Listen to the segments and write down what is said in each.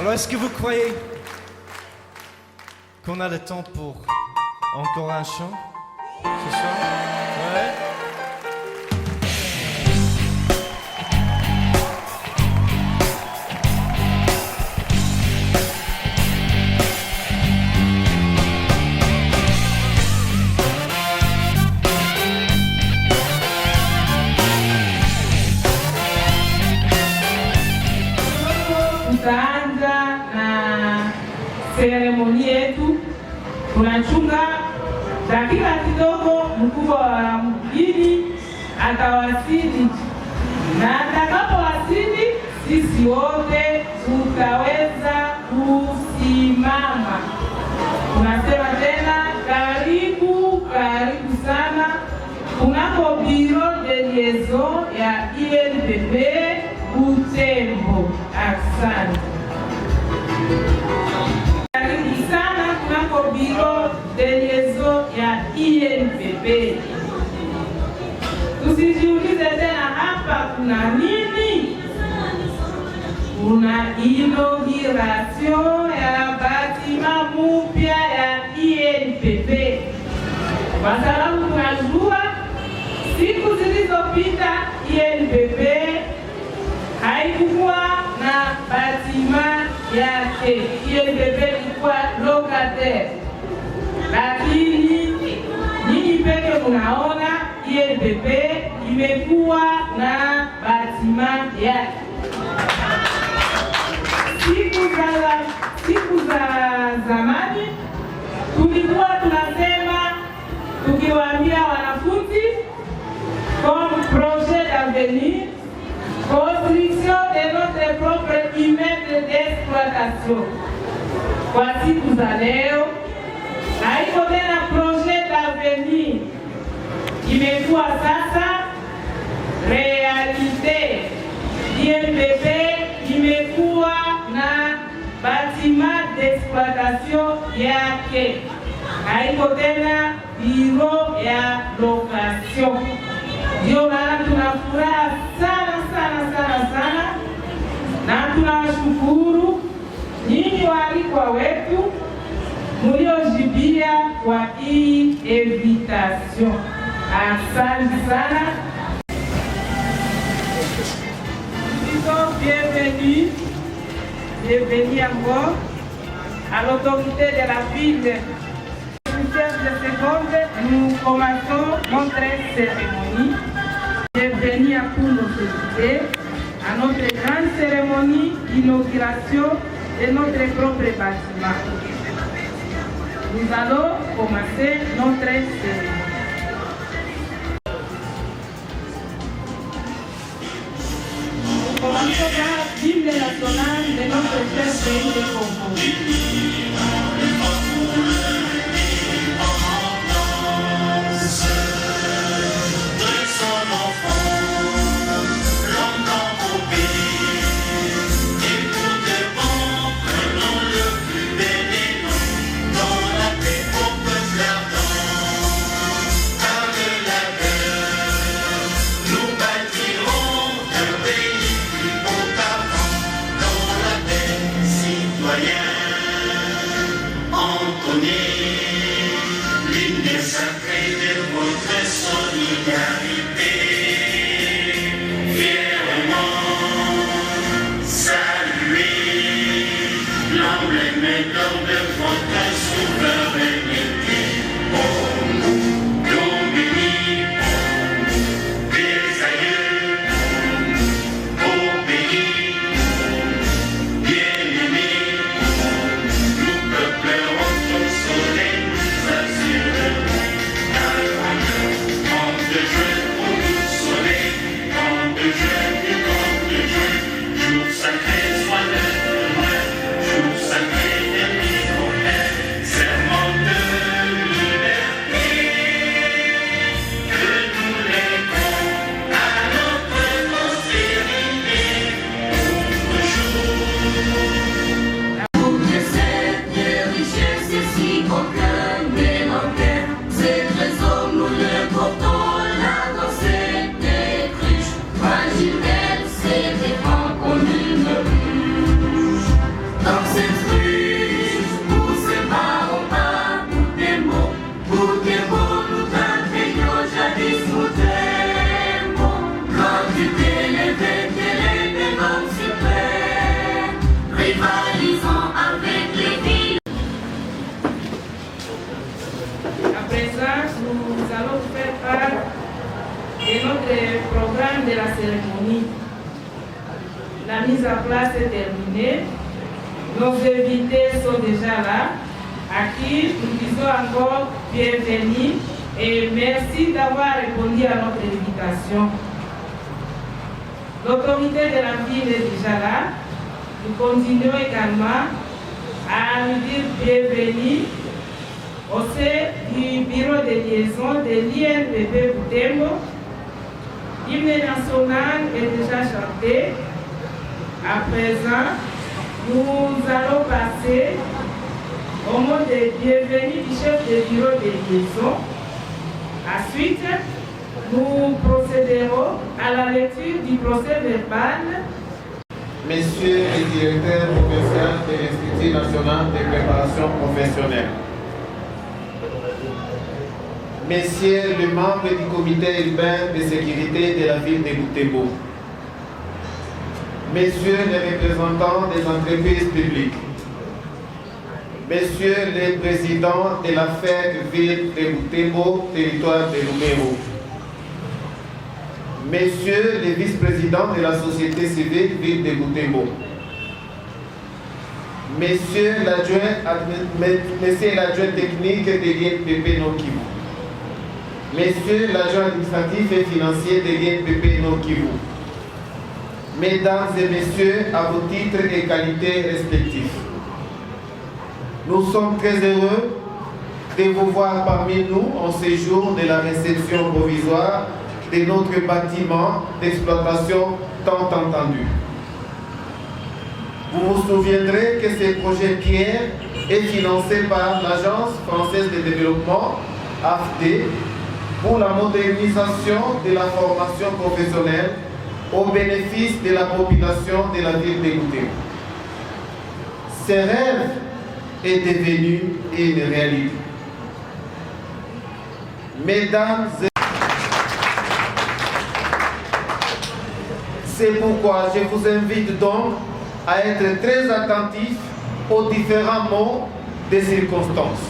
Alors, est-ce que vous croyez qu'on a le temps pour encore un chant ce soir? Ouais. Tutaanza na seremoni yetu. Tunachunga dakika kidogo, mkubwa wa mjini atawasili, na atakapowasili sisi wote tutaweza kusimama. Tunasema tena karibu, karibu sana kunako biro de liaison ya INPP Butembo. Asante. Karibu sana kunako biro de liaison ya INPP. Tusijiulize tena hapa kuna nini? Kuna inauguration ya batima mpya ya INPP. Kwa sababu tunajua siku zilizopita INPP haikuwa na batima yake. INPP ilikuwa locataire, lakini nyinyi peke munaona INPP imekuwa na batima yake. Siku za zamani tulikuwa tunasema, tukiwaambia wanafunzi comme projet d'avenir, construction de notre propre immeuble d'exploitation. Kwa siku za leo haiko tena projet d'avenir, imekuwa sasa realite. INPP imekuwa na bâtiment d'exploitation yake, haiko tena biro ya location. Ndio maana tunafuraha sana na tunawashukuru nyinyi waalikwa wetu mliojibia kwa hii invitation. Asante sana. Bienvenue encore à l'autorité de la ville. De seconde, nous commençons notre cérémonie. Bienvenue à tous nos invités à notre grande cérémonie d'inauguration de notre propre bâtiment. Nous allons commencer notre cérémonie. Nous commençons par l'hymne national de notre cher pays de Congo. Citoyens. la mise en place est terminée. Nos invités sont déjà là, à qui nous disons encore bienvenue et merci d'avoir répondu à notre invitation. L'autorité de la ville est déjà là. Nous continuons également à lui dire bienvenue au sein du bureau de liaison de l'INPP Butembo. L'hymne national est déjà chanté. À présent, nous allons passer au mot de bienvenue du chef de bureau de liaison. Ensuite, nous procéderons à la lecture du procès verbal. Messieurs les directeurs professionnels de l'Institut national de préparation professionnelle, Messieurs les membres du comité urbain de sécurité de la ville de Butembo, Messieurs les représentants des entreprises publiques, Messieurs les présidents de la FEC ville de Butembo, territoire de Lubero, Messieurs les vice-présidents de la société civile ville de Butembo, Messieurs l'adjoint technique de l'INPP Nord Kivu, Messieurs l'agent administratif et financier de l'INPP Nord Kivu, Mesdames et Messieurs, à vos titres et qualités respectifs, nous sommes très heureux de vous voir parmi nous en ce jour de la réception provisoire de notre bâtiment d'exploitation tant entendu. Vous vous souviendrez que ce projet Pierre est financé par l'Agence française de développement, AFD, pour la modernisation de la formation professionnelle au bénéfice de la population de la ville de Butembo. Ce rêve est devenu une réalité. Mesdames et c'est pourquoi je vous invite donc à être très attentifs aux différents mots des circonstances.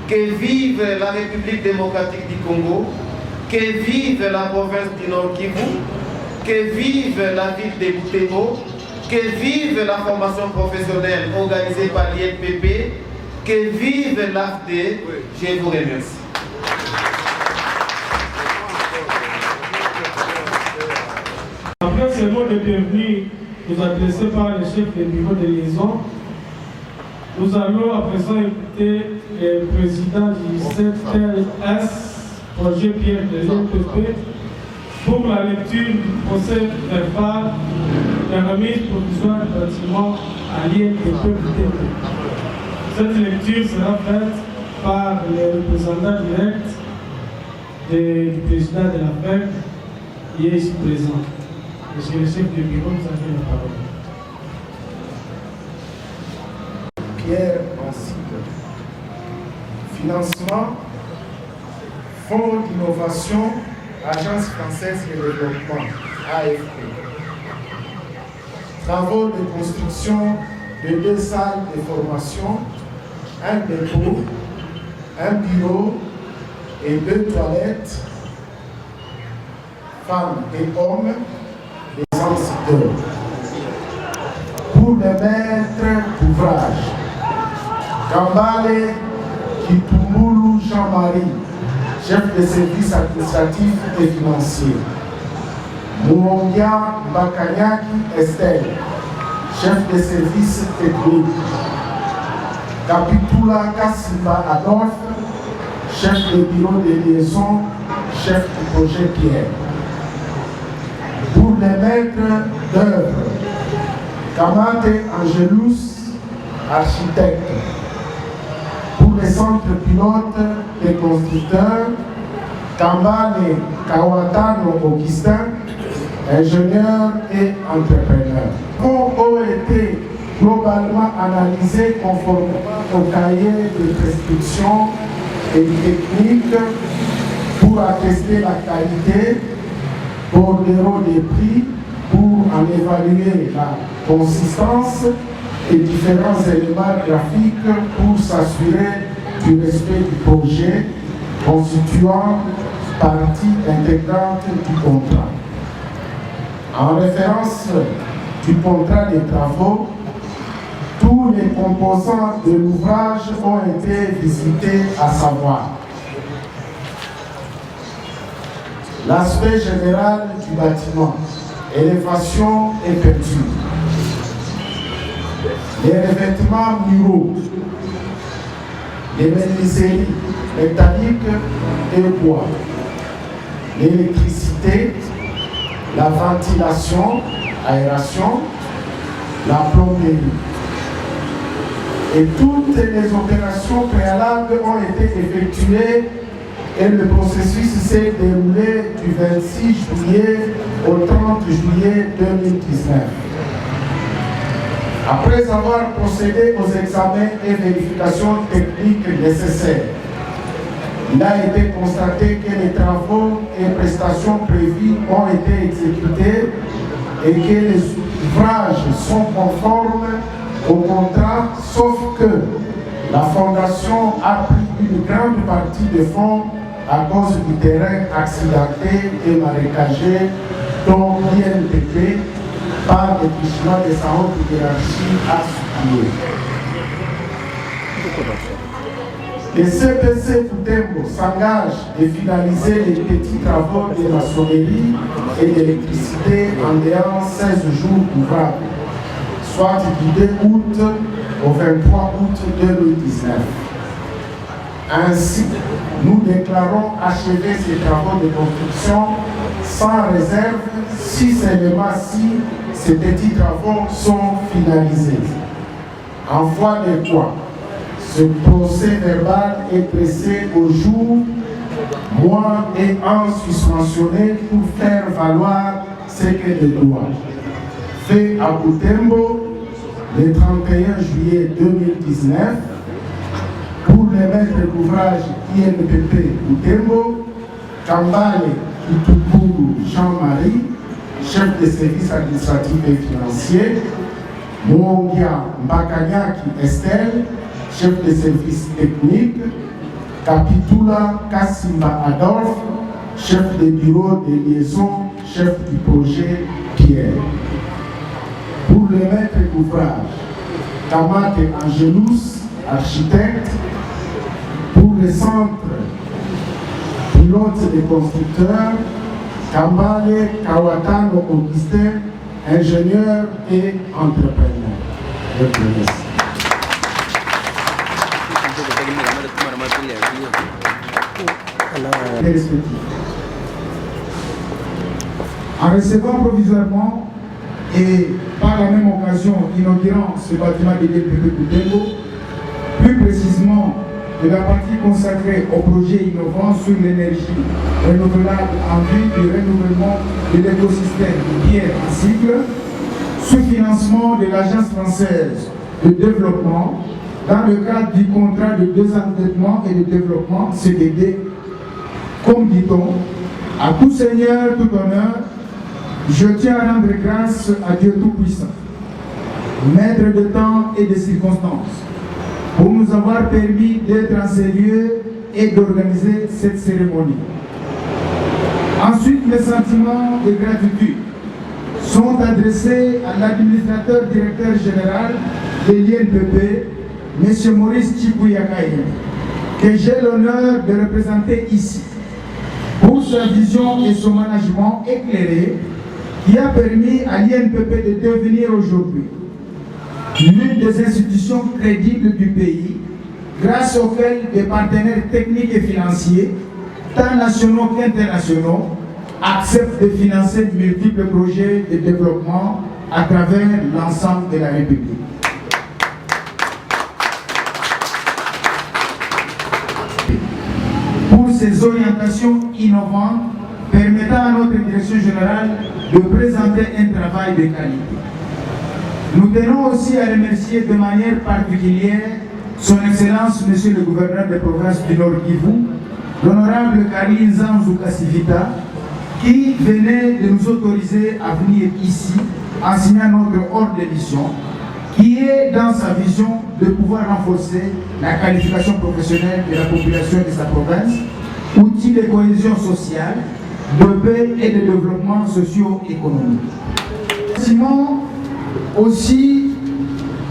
Que vive la République démocratique du Congo, que vive la province du Nord Kivu, que vive la ville de Butembo, que vive la formation professionnelle organisée par l'INPP, que vive l'AFD. Je vous remercie. Après ce mot de bienvenue nous adressé par le chef du bureau de liaison, nous allons à présent écouter le président du CTLS, projet Pierre de l'INPP, pour la lecture du procès verbal de remise provisoire du bâtiment à l'INPP Butembo. Cette lecture sera faite par le représentant direct du président de la FEC qui est ici présent. Monsieur le chef du bureau, vous avez la parole. Pierre Ancide. Financement, Fonds d'innovation, Agence française de développement, AFP. Travaux de construction de 2 salles de formation, un dépôt, un bureau et 2 toilettes, femmes et hommes, des enseignants. Pour le maître d'ouvrage, Kambale Kitumbulu Jean-Marie, chef de service administratif et financier. Mouongia Bakanyaki Estelle, chef de service technique. Kapitula Kassiba Adolphe, chef de bureau de liaison, chef du projet Pierre. Pour les maîtres d'œuvre, Kamate Angelus, architecte. Pour les centres pilotes des constructeurs, Kambane Kawatano Augustin, ingénieur et entrepreneur. Ont été globalement analysés conformément au cahier de prescription et techniques pour attester la qualité, bordereau des prix pour en évaluer la consistance et différents éléments graphiques pour s'assurer du respect du projet constituant partie intégrante du contrat. En référence du contrat de travaux, tous les composants de l'ouvrage ont été visités, à savoir l'aspect général du bâtiment, élévation et peinture, les revêtements muraux, les menuiseries métalliques et bois, l'électricité, la ventilation, aération, la plomberie. Et toutes les opérations préalables ont été effectuées et le processus s'est déroulé du 26 juillet au 30 juillet 2019. Après avoir procédé aux examens et vérifications techniques nécessaires, il a été constaté que les travaux et prestations prévues ont été exécutés et que les ouvrages sont conformes au contrat, sauf que la fondation a pris une grande partie des fonds à cause du terrain accidenté et marécagé dont l'INPP, par défrichement de sa haute hiérarchie, a supprimé. Le CPC Butembo s'engage de finaliser les petits travaux de maçonnerie et d'électricité en dehors 16 jours ouvrables, soit du 2 août au 23 août 2019. Ainsi, nous déclarons achever ces travaux de construction sans réserve, si seulement si ces petits travaux sont finalisés. En voie de quoi, ce procès verbal est pressé au jour, mois et an suspensionné pour faire valoir ce que le droit. Fait à Butembo le 31 juillet 2019 pour le maître d'ouvrage INPP Butembo, Kambale Kituburu Jean-Marie, chef de service administratif et financier, Mongia Mbakanyaki Estelle, chef de service technique, Kapitula Kassimba Adolphe, chef de bureau de liaison, chef du projet Pierre. Pour le maître d'ouvrage, Kamate Angelus, architecte. Pour le centre pilote des constructeurs, Kambale Kawatano Augustin, ingénieur et entrepreneur. Je vous remercie. En recevant provisoirement et par la même occasion inaugurant ce bâtiment de l'INPP Butembo, plus précisément de la partie consacrée au projet innovant sur l'énergie renouvelable en vue du renouvellement de l'écosystème de pierre en cycle, sous financement de l'Agence française de développement dans le cadre du contrat de désendettement et de développement CDD, comme dit-on, à tout seigneur, tout honneur, je tiens à rendre grâce à Dieu Tout-Puissant, maître de temps et de circonstances, pour nous avoir permis d'être en ces lieux et d'organiser cette cérémonie. Ensuite, les sentiments de gratitude sont adressés à l'administrateur directeur général de l'INPP, M. Maurice Chikuyakaye, que j'ai l'honneur de représenter ici, pour sa vision et son management éclairé qui a permis à l'INPP de devenir aujourd'hui l'une des institutions crédibles du pays, grâce auxquelles des partenaires techniques et financiers, tant nationaux qu'internationaux, acceptent de financer de multiples projets de développement à travers l'ensemble de la République. Pour ces orientations innovantes permettant à notre direction générale de présenter un travail de qualité. Nous tenons aussi à remercier de manière particulière Son Excellence, Monsieur le Gouverneur de province du Nord Kivu, l'honorable Kali Nzanzu Kassivita, qui venait de nous autoriser à venir ici en signant notre ordre de mission, qui est dans sa vision de pouvoir renforcer la qualification professionnelle de la population de sa province, outil de cohésion sociale, de paix et de développement socio-économique. Simon aussi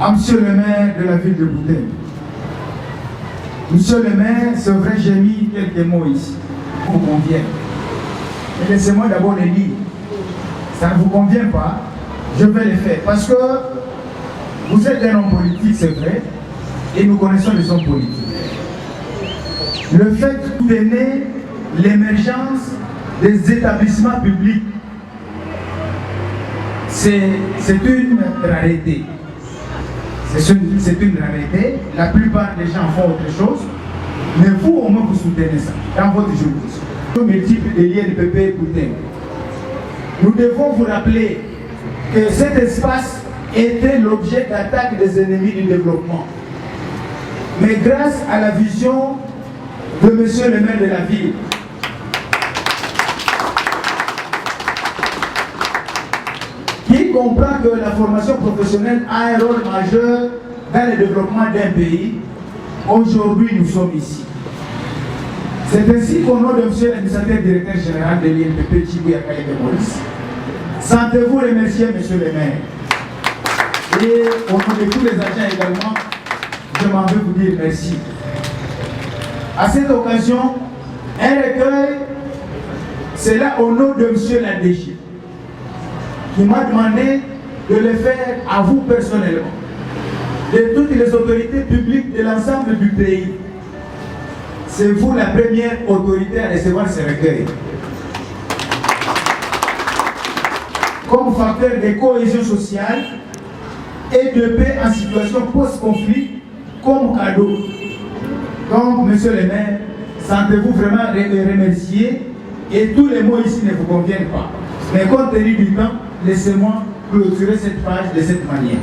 à Monsieur le maire de la ville de Boutembo. Monsieur le maire, c'est vrai, j'ai mis quelques mots ici. Ça vous convient. Mais laissez-moi d'abord les lire. Ça ne vous convient pas, je vais les faire. Parce que vous êtes un homme politique, c'est vrai, et nous connaissons les hommes politiques. Le fait que vous tenez l'émergence des établissements publics, c'est une rareté. C'est une rareté. La plupart des gens font autre chose, mais vous, au moins, vous soutenez ça dans votre juridiction. Multiples de l'INPP Boutembo. Nous devons vous rappeler que cet espace était l'objet d'attaque des ennemis du développement. Mais grâce à la vision de monsieur le maire de la ville, qui comprend que la formation professionnelle a un rôle majeur dans le développement d'un pays, aujourd'hui nous sommes ici. C'est ainsi qu'au nom de monsieur l'administrateur directeur général de l'INPP, Tchibouya Kalebe Maurice, sentez-vous remercier monsieur le maire. Et au nom de tous les agents également, je m'en veux vous dire merci. À cette occasion, un recueil, c'est là au nom de monsieur l'ADG, qui m'a demandé de le faire à vous personnellement, de toutes les autorités publiques de l'ensemble du pays. C'est vous la première autorité à recevoir ce recueil. Comme facteur de cohésion sociale et de paix en situation post-conflit, comme cadeau. Donc, monsieur le maire, sentez-vous vraiment remercier, et tous les mots ici ne vous conviennent pas. Mais compte tenu du temps, laissez-moi clôturer cette page de cette manière.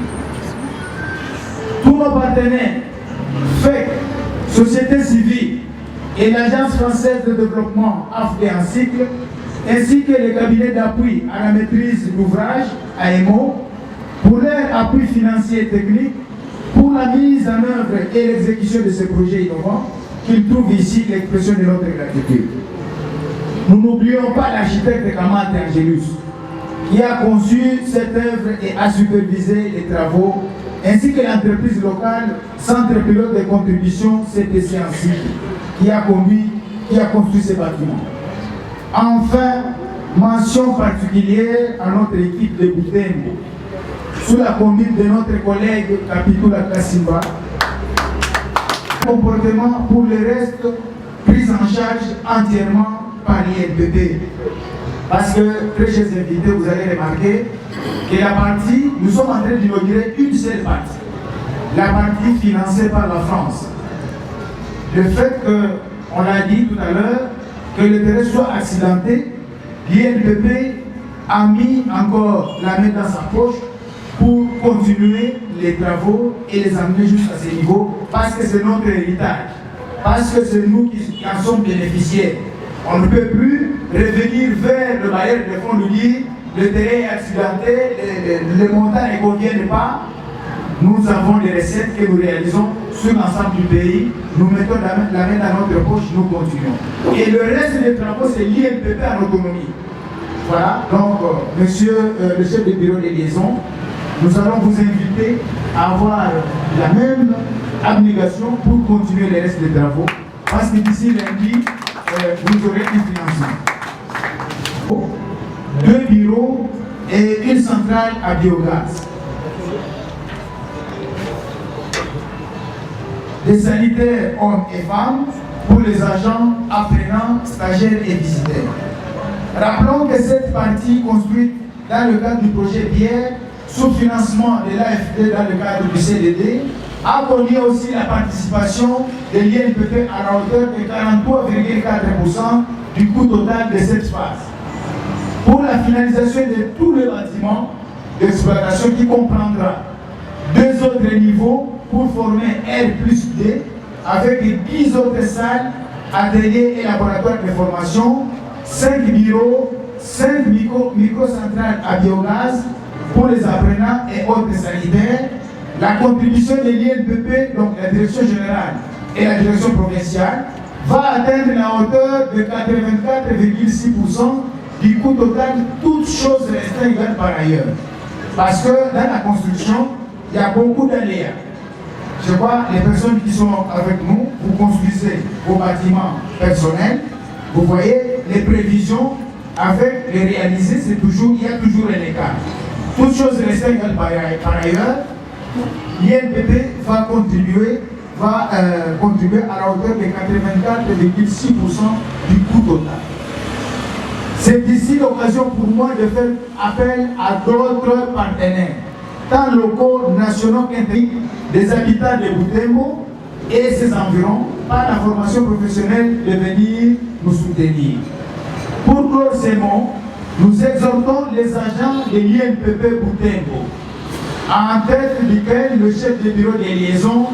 Tous nos partenaires, FEC, société civile et l'Agence française de développement AFD en cycle, ainsi que les cabinets d'appui à la maîtrise d'ouvrage, AMO, pour leur appui financier et technique, pour la mise en œuvre et l'exécution de ces projets innovants, qu'ils trouvent ici l'expression de notre gratitude. Nous n'oublions pas l'architecte Kamat Angelus, qui a conçu cette œuvre et a supervisé les travaux, ainsi que l'entreprise locale Centre Pilote de Contribution CTC en cycle, qui a construit ces bâtiments. Enfin, mention particulière à notre équipe de Boutembo, sous la conduite de notre collègue Kapitoula Kassimba. Comportement pour le reste pris en charge entièrement par l'INPP. Parce que, très chers invités, vous allez remarquer que la partie, nous sommes en train d'inaugurer une seule partie. La partie financée par la France. Le fait que, on l'a dit tout à l'heure, que le terrain soit accidenté, l'INPP a mis encore la main dans sa poche pour continuer les travaux et les amener jusqu'à ce niveau, parce que c'est notre héritage, parce que c'est nous qui en sommes bénéficiaires. On ne peut plus revenir vers le bailleur de fonds de dire le terrain est accidenté, les montants ne conviennent pas. Nous avons des recettes que nous réalisons sur l'ensemble du pays. Nous mettons la main dans notre poche, nous continuons. Et le reste des travaux, c'est l'INPP en autonomie. Voilà, donc, monsieur le chef de bureau de liaison, nous allons vous inviter à avoir la même abnégation pour continuer le reste des travaux, parce que d'ici lundi, vous aurez un financement. 2 bureaux et une centrale à biogaz. Des sanitaires hommes et femmes pour les agents, apprenants, stagiaires et visiteurs. Rappelons que cette partie construite dans le cadre du projet Pierre, sous financement de l'AFD dans le cadre du CDD, a connu aussi la participation de l'INPP à la hauteur de 43,4% du coût total de cette phase. Pour la finalisation de tous les bâtiments d'exploitation qui comprendra 2 autres niveaux pour former R+D avec 10 autres salles, ateliers et laboratoires de formation, 5 bureaux, 5 microcentrales à biogaz pour les apprenants et autres sanitaires. La contribution de l'INPP, donc la direction générale et la direction provinciale, va atteindre la hauteur de 84,6% du coût total, toutes choses restant égales par ailleurs. Parce que dans la construction, il y a beaucoup d'aléas. Je vois les personnes qui sont avec nous, vous construisez vos bâtiments personnels, vous voyez les prévisions avec les réalisés, il y a toujours un écart. Toute chose reste égale par ailleurs, l'INPP va contribuer à la hauteur de 84,6% du coût total. C'est ici l'occasion pour moi de faire appel à d'autres partenaires, tant locaux, nationaux qu'internationaux, des habitants de Butembo et ses environs, par la formation professionnelle, de venir nous soutenir. Pour clore ces mots, nous exhortons les agents de l'INPP Butembo, en tête duquel le chef de bureau de liaison,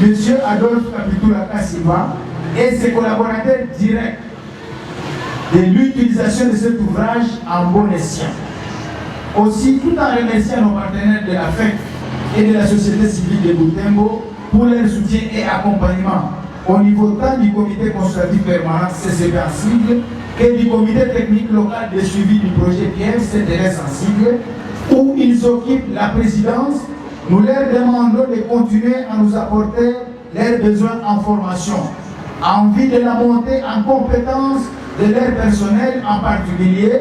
M. Adolphe Capitula Kassiva, et ses collaborateurs directs, de l'utilisation de cet ouvrage en bon escient. Aussi, tout en remerciant nos partenaires de la FEC et de la société civile de Butembo pour leur soutien et accompagnement au niveau tant du comité consultatif permanent CCP en sigle que du comité technique local de suivi du projet Pierre CTRS en sigle, où ils occupent la présidence, nous leur demandons de continuer à nous apporter leurs besoins en formation, en vue de la montée en compétence de leur personnel en particulier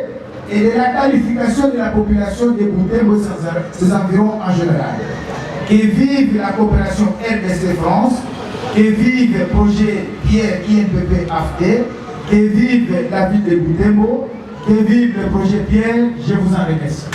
et de la qualification de la population de Butembo et ses environs en général. Que vive la coopération RDC-France, que vive le projet Pierre INPP AFD, que vive la ville de Butembo, que vive le projet Pierre, je vous en remercie.